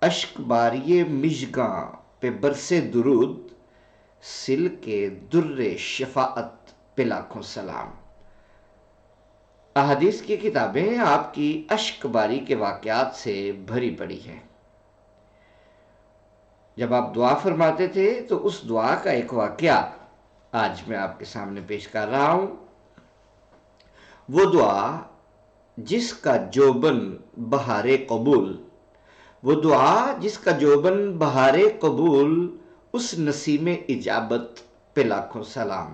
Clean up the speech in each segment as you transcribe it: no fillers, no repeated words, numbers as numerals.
اشک باری مژگاں پہ برسے درود، سل کے در شفاعت پہ لاکھوں سلام۔ احادیث کی کتابیں آپ کی اشک باری کے واقعات سے بھری پڑی ہیں۔ جب آپ دعا فرماتے تھے تو اس دعا کا ایک واقعہ آج میں آپ کے سامنے پیش کر رہا ہوں۔ وہ دعا جس کا جوبن بہار قبول، وہ دعا جس کا جوبن بہار قبول، اس نسیم اجابت پہ لاکھوں سلام،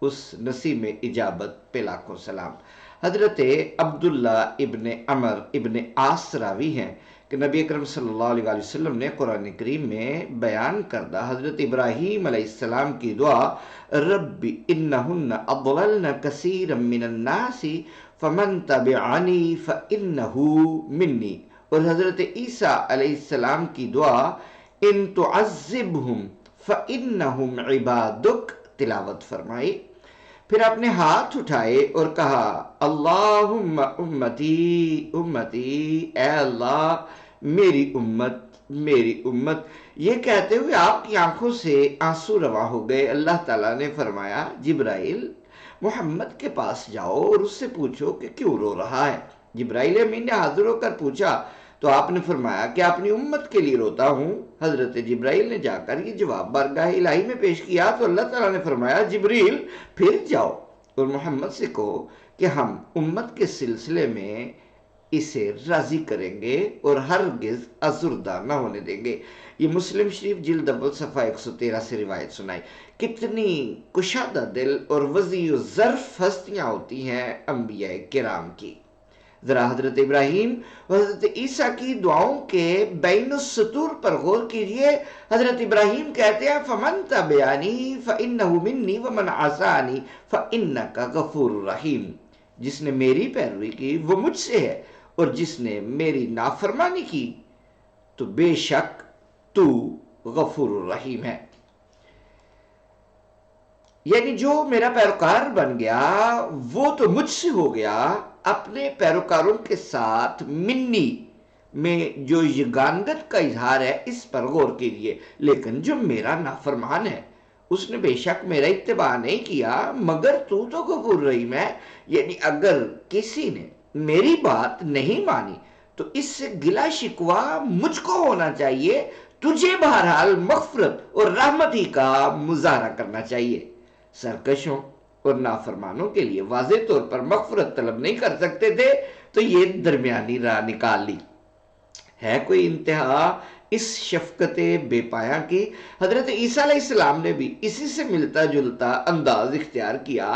اس نسیم اجابت پہ لاکھوں سلام۔ حضرت عبداللہ ابن عمر ابن عاص راوی ہیں کہ نبی اکرم صلی اللہ علیہ وسلم نے قرآن کریم میں بیان کردہ حضرت ابراہیم علیہ السلام کی دعا رب انہن اضللن کثیرا من الناس فمن تبعنی فانہ منی، اور حضرت عیسیٰ علیہ السلام کی دعا ان تعذبہم فانہم عبادک تلاوت فرمائی۔ پھر اپنے ہاتھ اٹھائے اور کہا اللہم امتی امتی، اے اللہ میری امت میری امت۔ یہ کہتے ہوئے آپ کی آنکھوں سے آنسو رواں ہو گئے۔ اللہ تعالیٰ نے فرمایا جبرائیل محمد کے پاس جاؤ اور اس سے پوچھو کہ کیوں رو رہا ہے۔ جبرائیل امین نے حاضر ہو کر پوچھا تو آپ نے فرمایا کہ اپنی امت کے لیے روتا ہوں۔ حضرت جبرائیل نے جا کر یہ جواب بارگاہ الہی میں پیش کیا تو اللہ تعالیٰ نے فرمایا جبریل پھر جاؤ اور محمد سے کہو کہ ہم امت کے سلسلے میں اسے راضی کریں گے اور ہرگز ازردہ نہ ہونے دیں گے۔ یہ مسلم شریف جلد اول صفحہ 113 سے روایت سنائی۔ کتنی کشادہ دل اور وسیع ظرف ہستیاں ہوتی ہیں انبیاء کرام کی۔ ذرا حضرت ابراہیم اور حضرت عیسیٰ کی دعاؤں کے بین السطور پر غور کیجئے۔ حضرت ابراہیم کہتے ہیں فمن تبعنی فانہ منی ومن عصانی فانک غفور رحیم، جس نے میری پیروی کی وہ مجھ سے ہے اور جس نے میری نافرمانی کی تو بے شک تو غفور الرحیم ہے۔ یعنی جو میرا پیروکار بن گیا وہ تو مجھ سے ہو گیا۔ اپنے پیروکاروں کے ساتھ منی میں جو یگانگت کا اظہار ہے اس پر غور کیجئے، لیکن جو میرا نافرمان ہے اس نے بے شک میرا اتباع نہیں کیا مگر تو غفور رحیم ہے۔ یعنی اگر کسی نے میری بات نہیں مانی تو اس سے گلہ شکوہ مجھ کو ہونا چاہیے، تجھے بہرحال مغفرت اور رحمت ہی کا مظاہرہ کرنا چاہیے۔ سرکشوں اور نافرمانوں کے لیے واضح طور پر مغفرت طلب نہیں کر سکتے تھے تو یہ درمیانی راہ نکال لی۔ ہے کوئی انتہا اس شفقت بے پایاں کی؟ حضرت عیسیٰ علیہ السلام نے بھی اسی سے ملتا جلتا انداز اختیار کیا،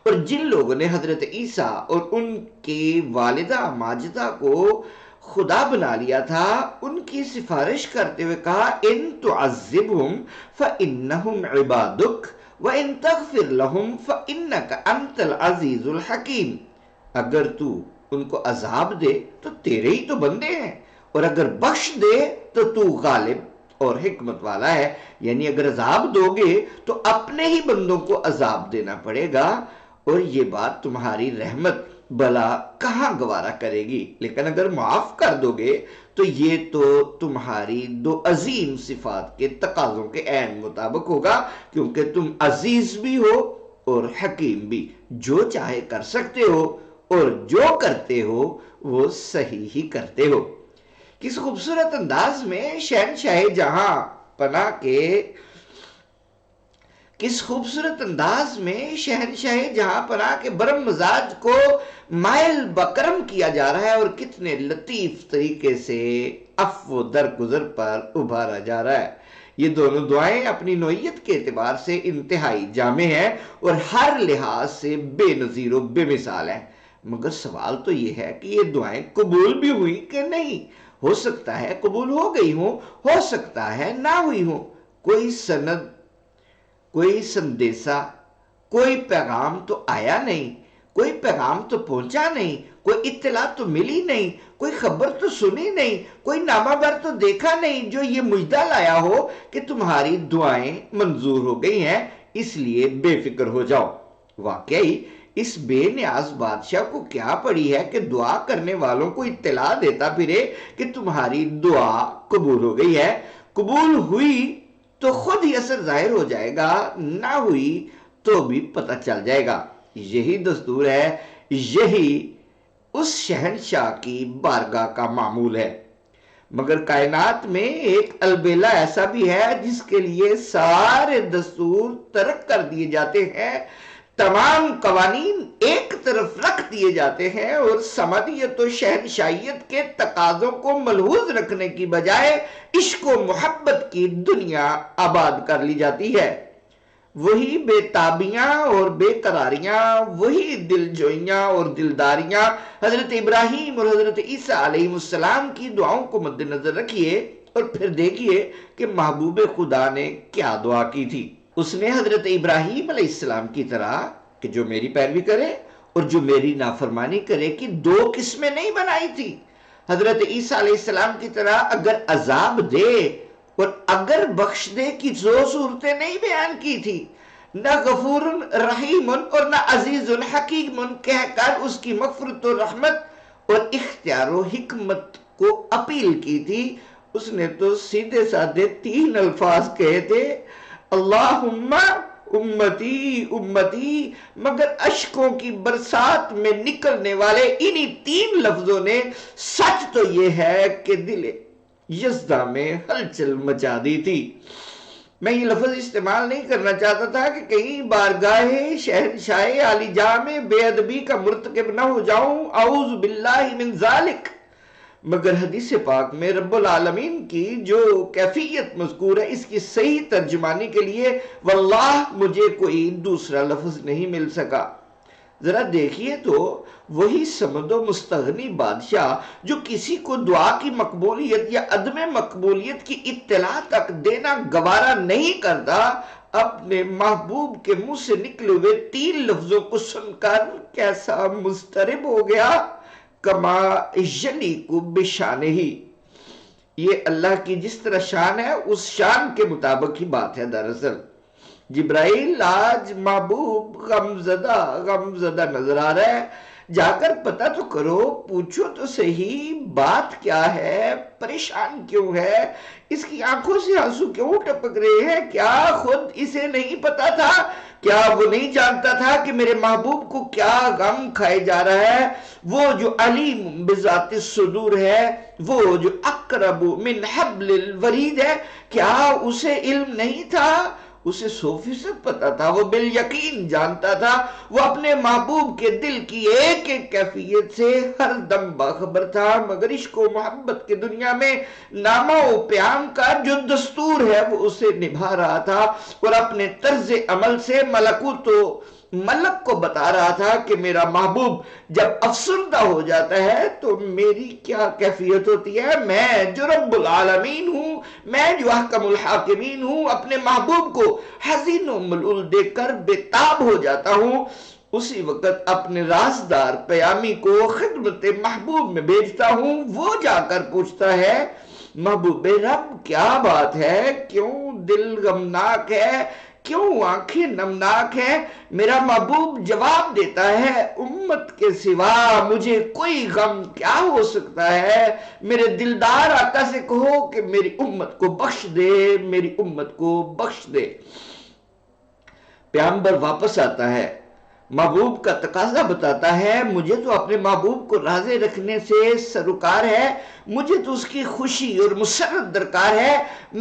اور جن لوگوں نے حضرت عیسیٰ اور ان کی والدہ ماجدہ کو خدا بنا لیا تھا ان کی سفارش کرتے ہوئے کہا ان تعذبہم فانہم عبادک وَإِن تَغْفِرْ لَهُمْ فَإِنَّكَ أَنْتَ الْعَزِيزُ الْحَكِيمُ، اگر تو ان کو عذاب دے تو تیرے ہی تو بندے ہیں، اور اگر بخش دے تو تو غالب اور حکمت والا ہے۔ یعنی اگر عذاب دو گے تو اپنے ہی بندوں کو عذاب دینا پڑے گا، اور یہ بات تمہاری رحمت بلا کہاں گوارا کرے گی، لیکن اگر معاف کر دو گے تو یہ تو تمہاری دو عظیم صفات کے تقاضوں کے عین مطابق ہوگا، کیونکہ تم عزیز بھی ہو اور حکیم بھی، جو چاہے کر سکتے ہو اور جو کرتے ہو وہ صحیح ہی کرتے ہو۔ کس خوبصورت انداز میں شہنشاہ جہاں پناہ کے کس خوبصورت انداز میں شہنشاہ جہاں پناہ کے برم مزاج کو مائل بکرم کیا جا رہا ہے، اور کتنے لطیف طریقے سے عفو درگزر پر ابھارا جا رہا ہے۔ یہ دونوں دعائیں اپنی نوعیت کے اعتبار سے انتہائی جامع ہیں اور ہر لحاظ سے بے نظیر و بے مثال ہیں، مگر سوال تو یہ ہے کہ یہ دعائیں قبول بھی ہوئی کہ نہیں؟ ہو سکتا ہے قبول ہو گئی ہوں، ہو سکتا ہے نہ ہوئی ہوں۔ کوئی سند، کوئی سندیسہ، کوئی پیغام تو آیا نہیں، کوئی پیغام تو پہنچا نہیں، کوئی اطلاع تو ملی نہیں، کوئی خبر تو سنی نہیں، کوئی نامہ بر تو دیکھا نہیں جو یہ مجدہ لایا ہو کہ تمہاری دعائیں منظور ہو گئی ہیں، اس لیے بے فکر ہو جاؤ۔ واقعی اس بے نیاز بادشاہ کو کیا پڑی ہے کہ دعا کرنے والوں کو اطلاع دیتا پھرے کہ تمہاری دعا قبول ہو گئی ہے؟ قبول ہوئی تو خود ہی اثر ظاہر ہو جائے گا، نہ ہوئی تو بھی پتہ چل جائے گا۔ یہی دستور ہے، یہی اس شہنشاہ کی بارگاہ کا معمول ہے۔ مگر کائنات میں ایک البیلا ایسا بھی ہے جس کے لیے سارے دستور ترک کر دیے جاتے ہیں، تمام قوانین ایک طرف رکھ دیے جاتے ہیں اور سمدیت و شہنشاہیت کے تقاضوں کو ملحوظ رکھنے کی بجائے عشق و محبت کی دنیا آباد کر لی جاتی ہے۔ وہی بے تابیاں اور بے قراریاں، وہی دل جوئیاں اور دلداریاں حضرت ابراہیم اور حضرت عیسیٰ علیہ السلام کی دعاؤں کو مد نظر رکھیے اور پھر دیکھیے کہ محبوب خدا نے کیا دعا کی تھی۔ اس نے حضرت ابراہیم علیہ السلام کی طرح کہ جو میری پیروی کرے اور جو میری نافرمانی کرے کی دو قسمیں نہیں بنائی تھی۔ حضرت عیسیٰ علیہ السلام کی طرح اگر عذاب دے اور اگر بخش دے کی دو صورتیں نہیں بیان کی تھی، نہ غفور رحیم اور نہ عزیز حکیم کہہ کر اس کی مغفرت و رحمت اور اختیار و حکمت کو اپیل کی تھی۔ اس نے تو سیدھے سادھے تین الفاظ کہے تھے، اللہم امتی امتی، مگر اشکوں کی برسات میں نکلنے والے انہی تین لفظوں نے سچ تو یہ ہے کہ دل یزدہ میں ہلچل مچا دی تھی۔ میں یہ لفظ استعمال نہیں کرنا چاہتا تھا کہ کہیں بارگاہ شہنشاہ عالی جاں میں بے ادبی کا مرتکب نہ ہو جاؤں، اعوذ باللہ من ذالک، مگر حدیث پاک میں رب العالمین کی جو کیفیت مذکور ہے اس کی صحیح ترجمانی کے لیے واللہ مجھے کوئی دوسرا لفظ نہیں مل سکا۔ ذرا دیکھیے تو وہی سمد و مستغنی بادشاہ جو کسی کو دعا کی مقبولیت یا عدم مقبولیت کی اطلاع تک دینا گوارا نہیں کرتا، اپنے محبوب کے منہ سے نکلے ہوئے تین لفظوں کو سن کر کیسا مضطرب ہو گیا، کما یلیق بشانہ ہی۔ یہ اللہ کی جس طرح شان ہے اس شان کے مطابق ہی بات ہے۔ دراصل جبرائیل آج محبوب غمزدہ نظر آ رہا ہے، جا کر پتہ تو کرو، پوچھو تو صحیح بات کیا ہے، پریشان کیوں ہے، اس کی آنکھوں سے آنسو کیوں ٹپک رہے ہیں؟ کیا خود اسے نہیں پتا تھا؟ کیا وہ نہیں جانتا تھا کہ میرے محبوب کو کیا غم کھائے جا رہا ہے؟ وہ جو علیم بذات الصدور ہے، وہ جو اقرب من حبل الورید ہے، کیا اسے علم نہیں تھا؟ اسے 100% پتا تھا، وہ بالیقین جانتا تھا، وہ اپنے محبوب کے دل کی ایک ایک کیفیت سے ہر دم باخبر تھا، مگر عشق و محبت کے دنیا میں نامہ و پیام کا جو دستور ہے وہ اسے نبھا رہا تھا اور اپنے طرز عمل سے ملکوت و ملک کو بتا رہا تھا کہ میرا محبوب جب افسردہ ہو جاتا ہے تو میری کیا کیفیت ہوتی ہے۔ میں جو رب العالمین ہوں، میں جو احکم الحاکمین ہوں، اپنے محبوب کو حزین و ملول دیکھ کر بے تاب ہو جاتا ہوں، اسی وقت اپنے رازدار پیامی کو خدمت محبوب میں بھیجتا ہوں۔ وہ جا کر پوچھتا ہے، محبوب رب کیا بات ہے، کیوں دل غمناک ہے، کیوں آنکھیں نمناک ہیں؟ میرا محبوب جواب دیتا ہے، امت کے سوا مجھے کوئی غم کیا ہو سکتا ہے؟ میرے دلدار آقا سے کہو کہ میری امت کو بخش دے، میری امت کو بخش دے۔ پیغمبر واپس آتا ہے، محبوب کا تقاضا بتاتا ہے، مجھے تو اپنے محبوب کو راضی رکھنے سے سروکار ہے، مجھے تو اس کی خوشی اور مسرت درکار ہے،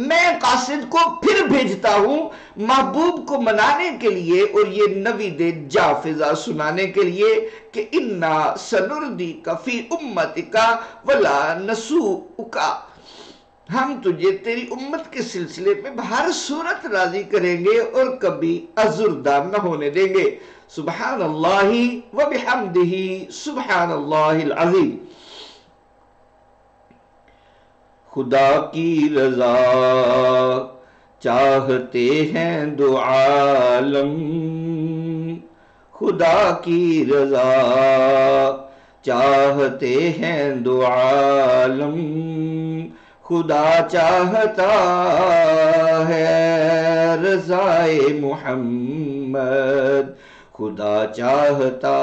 میں قاصد کو پھر بھیجتا ہوں محبوب کو منانے کے لیے اور یہ نوید جافزہ سنانے کے لیے کہ اِنَّا سَنُرْدِيكَ فِي أُمَّتِكَ وَلَا نَسُوءُكَ، ہم تجھے تیری امت کے سلسلے میں ہر صورت راضی کریں گے اور کبھی ازردہ نہ ہونے دیں گے۔ سبحان اللہ و بحمدہ، سبحان اللہ العظیم۔ خدا کی رضا چاہتے ہیں دو عالم، خدا کی رضا چاہتے ہیں دو عالم، خدا چاہتا ہے رضائے محمد، خدا چاہتا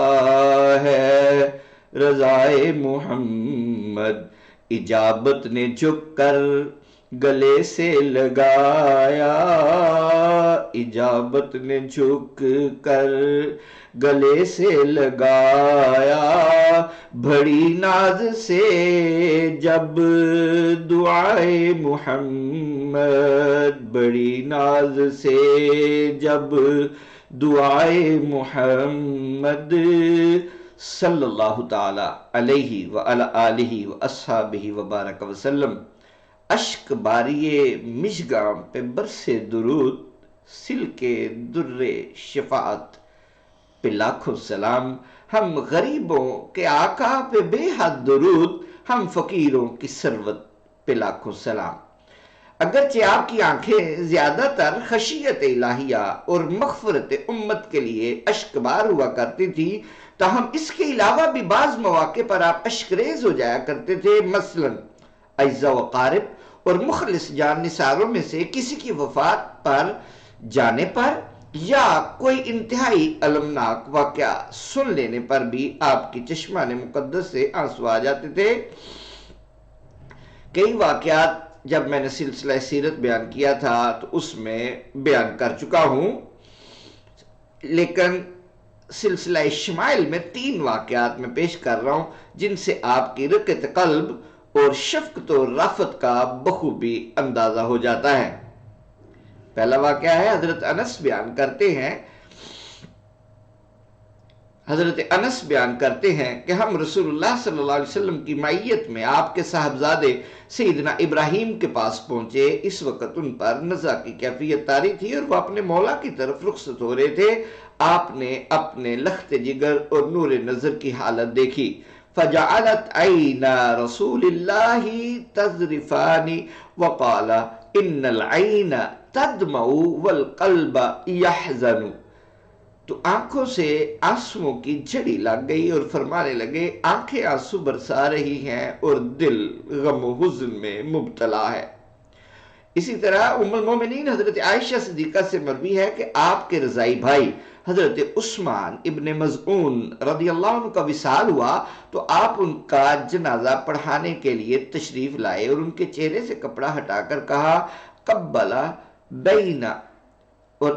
ہے رضائے محمد، اجابت نے جھک کر گلے سے لگایا، اجابت نے جھک کر گلے سے لگایا، بڑی ناز سے جب دعائے محمد، بڑی ناز سے جب دعائے محمد صلی اللہ تعالی علیہ وعلی آلہ واصحابہ وبارک وسلم، اشک باریے مشگام پہ برسے درود، سل کے در شفاعت پہ لاکھوں سلام، ہم غریبوں کے آقا پہ بے حد درود، ہم فقیروں کی ثروت پہ لاکھوں سلام۔ اگرچہ آپ کی آنکھیں زیادہ تر خشیت الہیہ اور مغفرت امت کے لیے اشکبار ہوا کرتی تھی، تاہم اس کے علاوہ بھی بعض مواقع پر آپ اشکریز ہو جایا کرتے تھے، مثلا اعزا و قارب اور مخلص جان نثاروں میں سے کسی کی وفات پر جانے پر یا کوئی انتہائی المناک واقعہ سن لینے پر بھی آپ کی چشمان مقدس سے آنسو آ جاتے تھے۔ کئی واقعات جب میں نے سلسلہ سیرت بیان کیا تھا تو اس میں بیان کر چکا ہوں، لیکن سلسلہ شمائل میں 3 واقعات میں پیش کر رہا ہوں جن سے آپ کی رقت قلب اور شفقت و رافت کا بخوبی اندازہ ہو جاتا ہے۔ پہلا واقعہ ہے، حضرت انس بیان کرتے ہیں کہ ہم رسول اللہ صلی اللہ علیہ وسلم کی معیت میں آپ کے صاحبزادے سیدنا ابراہیم کے پاس پہنچے۔ اس وقت ان پر نزع کی کیفیت طاری تھی اور وہ اپنے مولا کی طرف رخصت ہو رہے تھے۔ آپ نے اپنے لخت جگر اور نور نظر کی حالت دیکھی۔ فجعلت عین رسول اللہ تذرفان وقال ان العین تدمع والقلب یحزن، تو آنکھوں سے آنسوؤں کی جھڑی لگ گئی اور فرمانے لگے آنکھیں آنسو برسا رہی ہیں اور دل غم و حزن میں مبتلا ہے۔ اسی طرح ام المومنین حضرت عائشہ صدیقہ سے مروی ہے کہ آپ کے رضائی بھائی حضرت عثمان ابن مظعون رضی اللہ عنہ کا وصال ہوا تو آپ ان کا جنازہ پڑھانے کے لیے تشریف لائے اور ان کے چہرے سے کپڑا ہٹا کر کہا قبلہ بینا، اور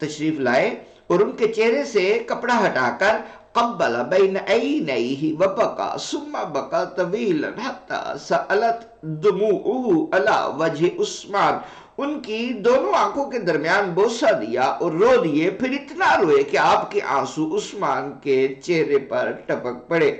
تشریف لائے اور ان کے چہرے سے کپڑا ہٹا کر قبل بین عینیہ وبکا ثم بکا طویلا حتی سألت دموعہ علی وجہ عثمان، ان کی دونوں آنکھوں کے درمیان بوسہ دیا اور رو دیے، پھر اتنا روئے کہ آپ کے آنسو عثمان کے چہرے پر ٹپک پڑے۔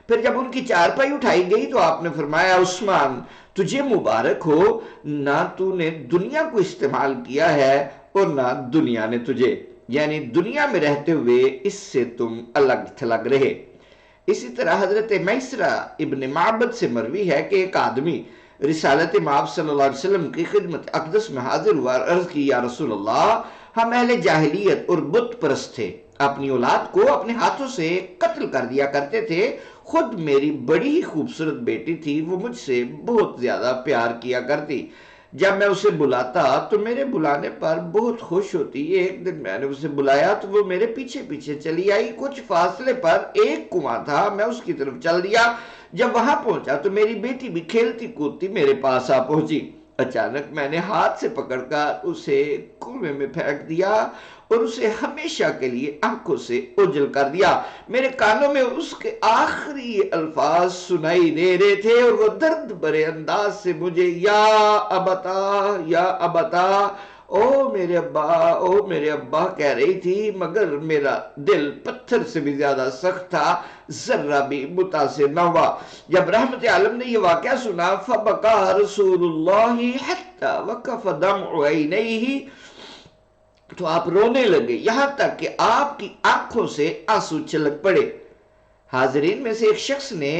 پھر جب ان کی چارپائی اٹھائی گئی تو آپ نے فرمایا عثمان تجھے مبارک ہو، نہ تو نے دنیا کو استعمال کیا ہے اور نہ دنیا نے تجھے، یعنی دنیا میں رہتے ہوئے اس سے تم الگ تھلگ رہے۔ اسی طرح حضرت میسرہ ابن معبد سے مروی ہے کہ ایک آدمی رسالت مآب صلی اللہ علیہ وسلم کی خدمت اقدس میں حاضر ہوا اور عرض کی یا رسول اللہ، ہم اہل جاہلیت اور بت پرست تھے، اپنی اولاد کو اپنے ہاتھوں سے قتل کر دیا کرتے تھے، خود میری بڑی ہی خوبصورت بیٹی تھی، وہ مجھ سے بہت زیادہ پیار کیا کرتی، جب میں اسے بلاتا تو میرے بلانے پر بہت خوش ہوتی۔ ایک دن میں نے اسے بلایا تو وہ میرے پیچھے پیچھے چلی آئی، کچھ فاصلے پر ایک کنواں تھا، میں اس کی طرف چل دیا، جب وہاں پہنچا تو میری بیٹی بھی کھیلتی کودتی میرے پاس آ پہنچی۔ اچانک میں نے ہاتھ سے پکڑ کر اسے کنویں میں پھینک دیا اور اسے ہمیشہ کے لیے آنکھوں سے اوجھل کر دیا۔ میرے کانوں میں اس کے آخری الفاظ سنائی دے رہے تھے اور وہ درد بھرے انداز سے مجھے یا ابتا او میرے ابا کہہ رہی تھی، مگر میرا دل پتھر سے بھی زیادہ سخت تھا، ذرہ بھی متاثر نہ ہوا۔ جب رحمت عالم نے یہ واقعہ سنا فبکا رسول اللہ حتی وقف دمع عینیہ، تو آپ رونے لگے یہاں تک کہ آپ کی آنکھوں سے آنسو چھلک پڑے۔ حاضرین میں سے ایک شخص نے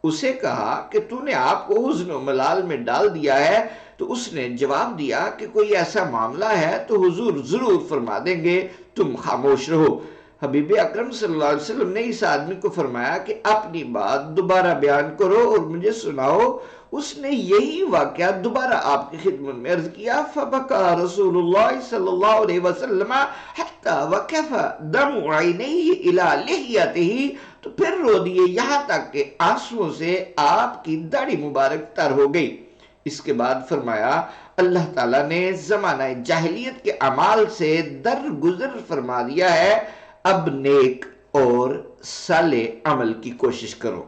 اسے کہا کہ تو نے آپ کو حزن و ملال میں ڈال دیا ہے، تو اس نے جواب دیا کہ کوئی ایسا معاملہ ہے تو حضور ضرور فرما دیں گے، تم خاموش رہو۔ حبیب اکرم صلی اللہ علیہ وسلم نے اس آدمی کو فرمایا کہ اپنی بات دوبارہ بیان کرو اور مجھے سناؤ۔ اس نے یہی واقعہ دوبارہ آپ کی خدمت میں عرض کیا فبکا رسول اللہ صلی اللہ علیہ وسلم حتی وکف دم عینیہ الی لحیتہ، تو پھر رو دیے یہاں تک کہ آنسوؤں سے آپ کی داڑھی مبارک تر ہو گئی۔ اس کے بعد فرمایا اللہ تعالیٰ نے زمانہ جاہلیت کے اعمال سے درگزر فرما دیا ہے، اب نیک اور صالح عمل کی کوشش کرو۔